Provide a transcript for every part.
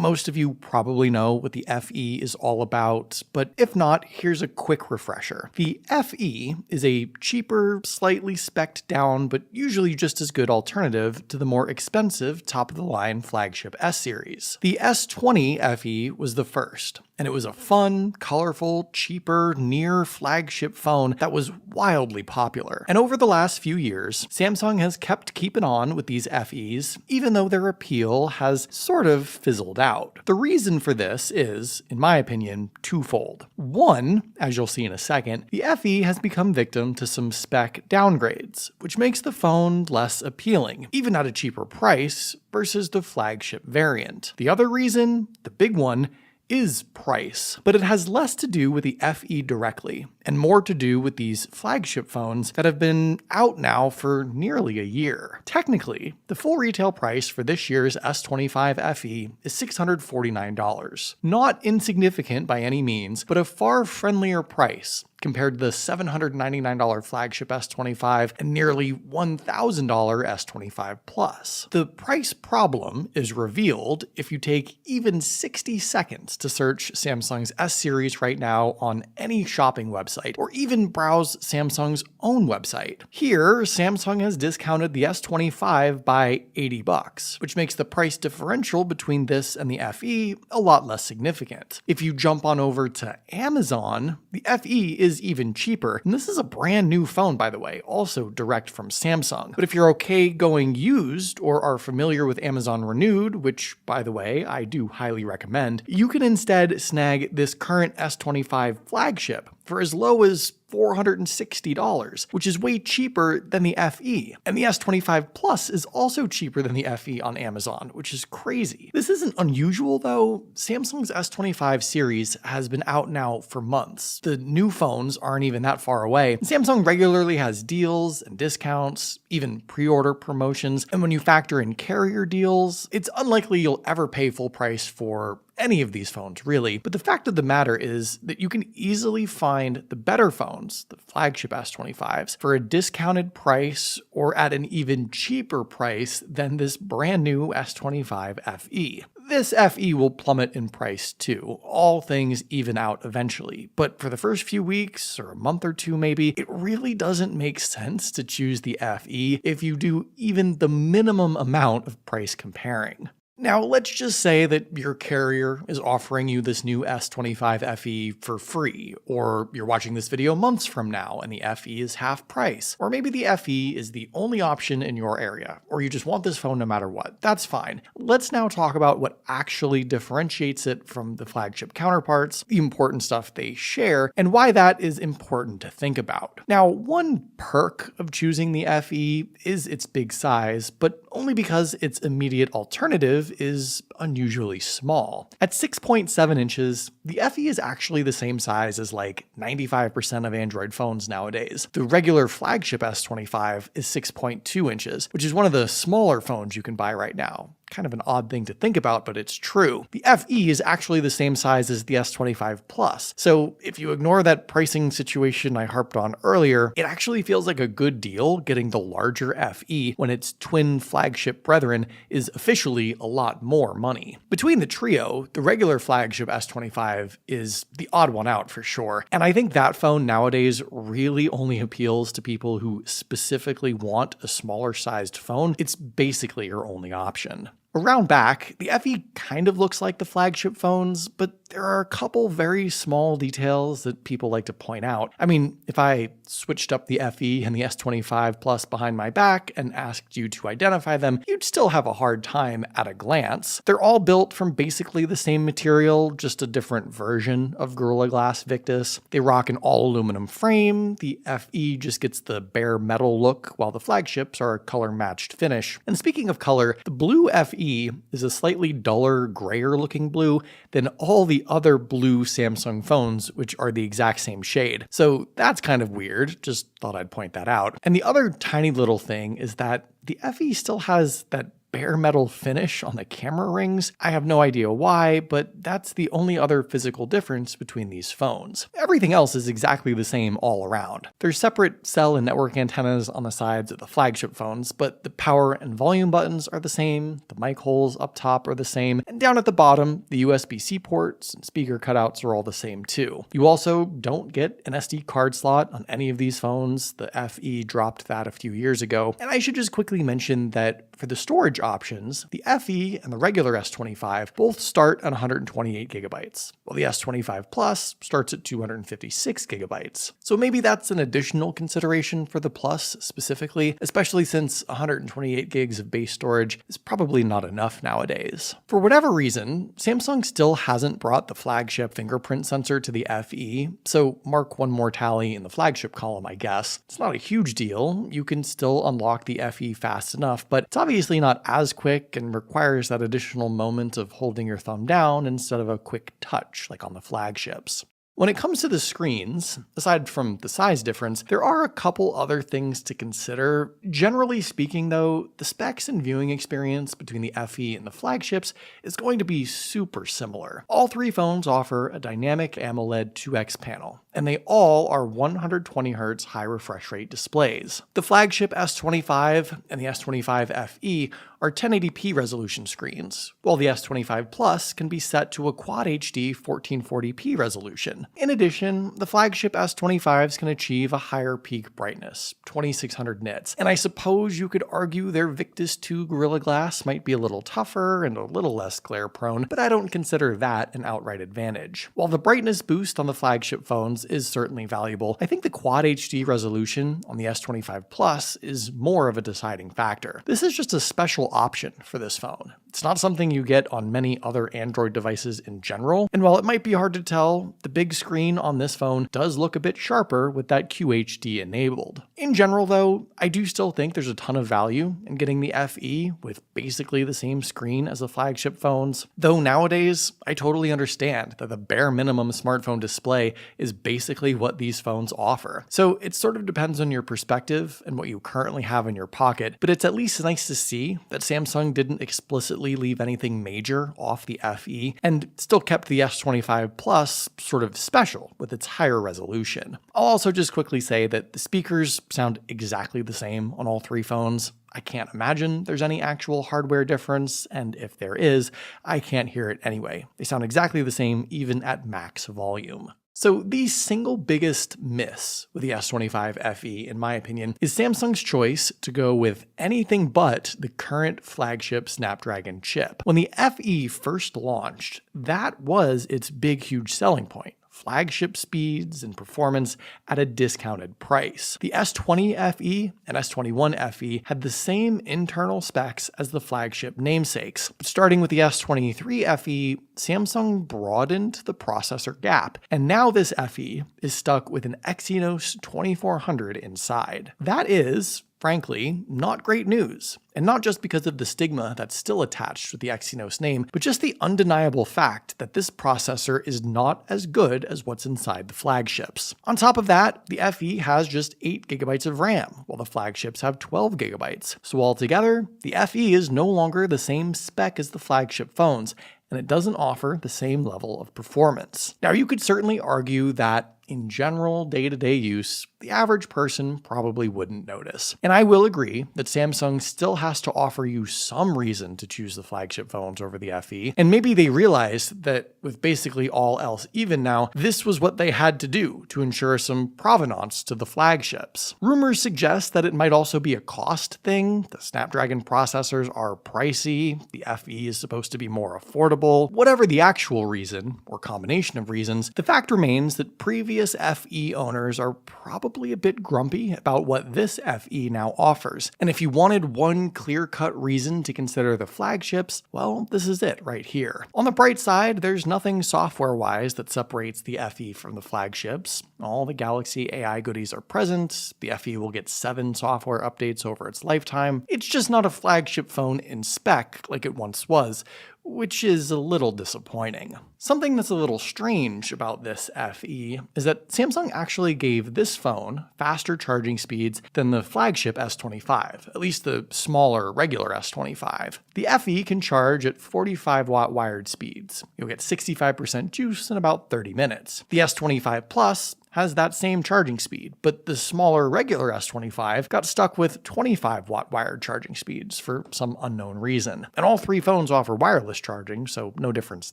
Most of you probably know what the FE is all about, but if not, here's a quick refresher. The FE is a cheaper, slightly spec'd down, but usually just as good alternative to the more expensive top-of-the-line flagship S series. The S20 FE was the first, and it was a fun, colorful, cheaper, near flagship phone that was wildly popular. And over the last few years, Samsung has kept keeping on with these FEs, even though their appeal has sort of fizzled out. The reason for this is, in my opinion, twofold. One, as you'll see in a second, the FE has become victim to some spec downgrades, which makes the phone less appealing, even at a cheaper price, versus the flagship variant. The other reason, the big one, is price, but it has less to do with the FE directly and more to do with these flagship phones that have been out now for nearly a year. Technically, the full retail price for this year's S25 FE is $649. Not insignificant by any means, but a far friendlier price compared to the $799 flagship S25 and nearly $1,000 S25 Plus. The price problem is revealed if you take even 60 seconds to search Samsung's S series right now on any shopping website, or even browse Samsung's own website. Here, Samsung has discounted the S25 by $80, which makes the price differential between this and the FE a lot less significant. If you jump on over to Amazon, the FE is even cheaper, and this is a brand new phone, by the way, also direct from Samsung. But if you're okay going used or are familiar with Amazon Renewed, which, by the way, I do highly recommend, you can instead snag this current S25 flagship for as low as $460, which is way cheaper than the FE. And the S25 Plus is also cheaper than the FE on Amazon, which is crazy. This isn't unusual though. Samsung's S25 series has been out now for months. The new phones aren't even that far away. Samsung regularly has deals and discounts, even pre-order promotions, and when you factor in carrier deals, it's unlikely you'll ever pay full price for any of these phones, really. But the fact of the matter is that you can easily find the better phones, the flagship S25s, for a discounted price or at an even cheaper price than this brand new S25 FE. This FE will plummet in price too. All things even out eventually. But for the first few weeks or a month or two maybe, it really doesn't make sense to choose the FE if you do even the minimum amount of price comparing. Now, let's just say that your carrier is offering you this new S25 FE for free, or you're watching this video months from now and the FE is half price, or maybe the FE is the only option in your area, or you just want this phone no matter what. That's fine. Let's now talk about what actually differentiates it from the flagship counterparts, the important stuff they share, and why that is important to think about. Now, one perk of choosing the FE is its big size, but only because its immediate alternative is unusually small. At 6.7 inches, the FE is actually the same size as like 95% of Android phones nowadays. The regular flagship S25 is 6.2 inches, which is one of the smaller phones you can buy right now. Kind of an odd thing to think about, but it's true. The FE is actually the same size as the S25 Plus. So if you ignore that pricing situation I harped on earlier, it actually feels like a good deal getting the larger FE when its twin flagship brethren is officially a lot more money. Between the trio, the regular flagship S25 is the odd one out for sure. And I think that phone nowadays really only appeals to people who specifically want a smaller sized phone. It's basically your only option. Around back, the FE kind of looks like the flagship phones, but there are a couple very small details that people like to point out. I mean, if I switched up the FE and the S25 Plus behind my back and asked you to identify them, you'd still have a hard time at a glance. They're all built from basically the same material, just a different version of Gorilla Glass Victus. They rock an all-aluminum frame. The FE just gets the bare metal look, while the flagships are a color-matched finish. And speaking of color, the blue FE is a slightly duller, grayer looking blue than all the other blue Samsung phones, which are the exact same shade. So that's kind of weird, just thought I'd point that out. And the other tiny little thing is that the FE still has that bare metal finish on the camera rings. I have no idea why, but that's the only other physical difference between these phones. Everything else is exactly the same all around. There's separate cell and network antennas on the sides of the flagship phones, but the power and volume buttons are the same, the mic holes up top are the same, and down at the bottom, the USB-C ports and speaker cutouts are all the same too. You also don't get an SD card slot on any of these phones. The FE dropped that a few years ago. And I should just quickly mention that for the storage options, the FE and the regular S25 both start at 128 gigabytes, while the S25 Plus starts at 256 gigabytes. So maybe that's an additional consideration for the Plus specifically, especially since 128 gigs of base storage is probably not enough nowadays. For whatever reason, Samsung still hasn't brought the flagship fingerprint sensor to the FE, so mark one more tally in the flagship column, I guess. It's not a huge deal. You can still unlock the FE fast enough, but it's obviously not as quick and requires that additional moment of holding your thumb down instead of a quick touch like on the flagships. When it comes to the screens, aside from the size difference, there are a couple other things to consider. Generally speaking though, the specs and viewing experience between the FE and the flagships is going to be super similar. All three phones offer a dynamic AMOLED 2X panel, and they all are 120Hz high refresh rate displays. The flagship S25 and the S25 FE are 1080p resolution screens, while the S25 Plus can be set to a Quad HD 1440p resolution. In addition, the flagship S25s can achieve a higher peak brightness, 2600 nits, and I suppose you could argue their Victus 2 Gorilla Glass might be a little tougher and a little less glare prone, but I don't consider that an outright advantage. While the brightness boost on the flagship phones is certainly valuable, I think the Quad HD resolution on the S25 Plus is more of a deciding factor. This is just a special option for this phone. It's not something you get on many other Android devices in general, and while it might be hard to tell, the big screen on this phone does look a bit sharper with that QHD enabled. In general though, I do still think there's a ton of value in getting the FE with basically the same screen as the flagship phones, though nowadays I totally understand that the bare minimum smartphone display is basically what these phones offer. So it sort of depends on your perspective and what you currently have in your pocket, but it's at least nice to see that Samsung didn't explicitly leave anything major off the FE and still kept the S25 Plus sort of special with its higher resolution. I'll also just quickly say that the speakers sound exactly the same on all three phones. I can't imagine there's any actual hardware difference, and if there is, I can't hear it anyway. They sound exactly the same even at max volume. So the single biggest miss with the S25 FE, in my opinion, is Samsung's choice to go with anything but the current flagship Snapdragon chip. When the FE first launched, that was its big, huge selling point. Flagship speeds and performance at a discounted price. The S20 FE and S21 FE had the same internal specs as the flagship namesakes. But starting with the S23 FE, Samsung broadened the processor gap, and now this FE is stuck with an Exynos 2400 inside. That is, frankly, not great news. And not just because of the stigma that's still attached to the Exynos name, but just the undeniable fact that this processor is not as good as what's inside the flagships. On top of that, the FE has just 8 gigabytes of RAM, while the flagships have 12 gigabytes. So altogether, the FE is no longer the same spec as the flagship phones, and it doesn't offer the same level of performance. Now, you could certainly argue that in general day-to-day use, the average person probably wouldn't notice. And I will agree that Samsung still has to offer you some reason to choose the flagship phones over the FE, and maybe they realized that with basically all else even now, this was what they had to do to ensure some provenance to the flagships. Rumors suggest that it might also be a cost thing. The Snapdragon processors are pricey, the FE is supposed to be more affordable. Whatever the actual reason, or combination of reasons, the fact remains that previous FE owners are probably a bit grumpy about what this FE now offers. And if you wanted one clear-cut reason to consider the flagships, well, this is it right here. On the bright side, there's nothing software-wise that separates the FE from the flagships. All the Galaxy AI goodies are present. The FE will get 7 software updates over its lifetime. It's just not a flagship phone in spec like it once was, which is a little disappointing. Something that's a little strange about this FE is that Samsung actually gave this phone faster charging speeds than the flagship S25, at least the smaller regular S25. The FE can charge at 45-watt wired speeds. You'll get 65% juice in about 30 minutes. The S25 Plus has that same charging speed, but the smaller regular S25 got stuck with 25-watt wired charging speeds for some unknown reason. And all three phones offer wireless charging, so no difference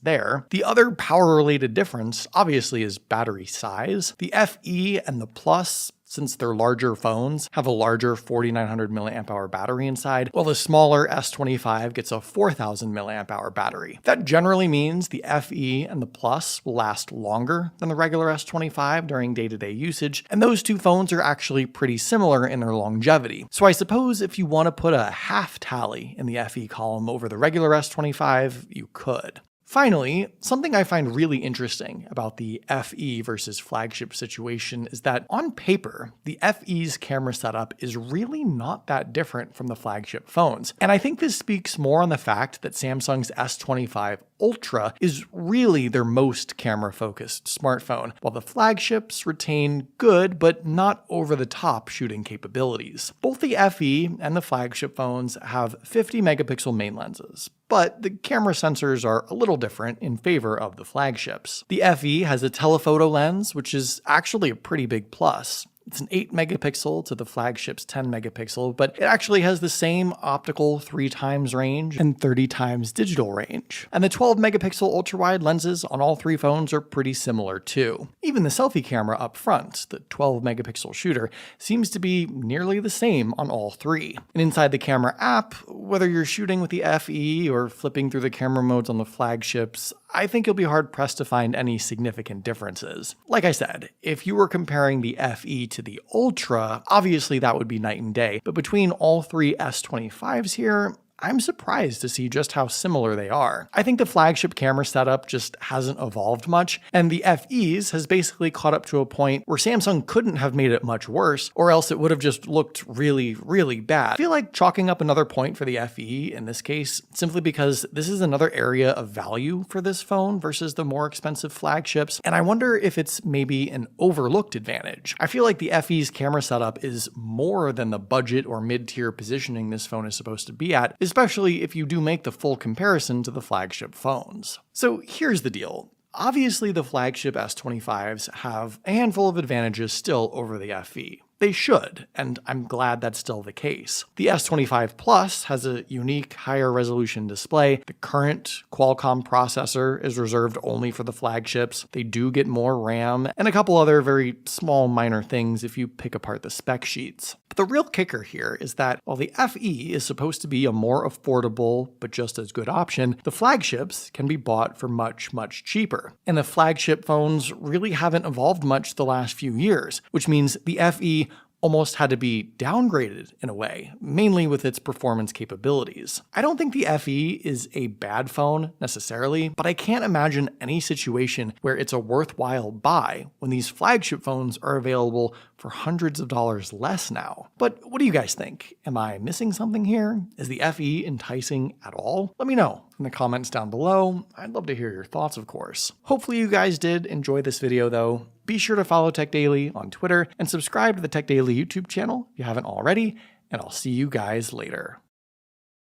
there. The other power-related difference, obviously, is battery size. The FE and the Plus, since they're larger phones, have a larger 4900 mAh battery inside, while the smaller S25 gets a 4000 mAh battery. That generally means the FE and the Plus will last longer than the regular S25 during day-to-day usage, and those two phones are actually pretty similar in their longevity. So I suppose if you want to put a half tally in the FE column over the regular S25, you could. Finally, something I find really interesting about the FE versus flagship situation is that on paper, the FE's camera setup is really not that different from the flagship phones. And I think this speaks more on the fact that Samsung's S25 Ultra is really their most camera-focused smartphone, while the flagships retain good but not over-the-top shooting capabilities. Both the FE and the flagship phones have 50-megapixel main lenses, but the camera sensors are a little different in favor of the flagships. The FE has a telephoto lens, which is actually a pretty big plus. It's an 8 megapixel to the flagship's 10 megapixel, but it actually has the same optical 3x range and 30x digital range. And the 12 megapixel ultra-wide lenses on all three phones are pretty similar too. Even the selfie camera up front, the 12 megapixel shooter, seems to be nearly the same on all three. And inside the camera app, whether you're shooting with the FE or flipping through the camera modes on the flagships, I think you'll be hard-pressed to find any significant differences. Like I said, if you were comparing the FE to the Ultra, obviously that would be night and day, but between all three S25s here, I'm surprised to see just how similar they are. I think the flagship camera setup just hasn't evolved much, and the FE's has basically caught up to a point where Samsung couldn't have made it much worse, or else it would have just looked really, really bad. I feel like chalking up another point for the FE in this case, simply because this is another area of value for this phone versus the more expensive flagships, and I wonder if it's maybe an overlooked advantage. I feel like the FE's camera setup is more than the budget or mid-tier positioning this phone is supposed to be at, especially if you do make the full comparison to the flagship phones. So here's the deal. Obviously, the flagship S25s have a handful of advantages still over the FE. They should, and I'm glad that's still the case. The S25 Plus has a unique higher resolution display. The current Qualcomm processor is reserved only for the flagships. They do get more RAM, and a couple other very small minor things if you pick apart the spec sheets. But the real kicker here is that while the FE is supposed to be a more affordable but just as good option, the flagships can be bought for much, much cheaper. And the flagship phones really haven't evolved much the last few years, which means the FE almost had to be downgraded in a way, mainly with its performance capabilities. I don't think the FE is a bad phone necessarily, but I can't imagine any situation where it's a worthwhile buy when these flagship phones are available for hundreds of dollars less now. But what do you guys think? Am I missing something here? Is the FE enticing at all? Let me know in the comments down below. I'd love to hear your thoughts, of course. Hopefully you guys did enjoy this video though. Be sure to follow Tech Daily on Twitter and subscribe to the Tech Daily YouTube channel if you haven't already, and I'll see you guys later.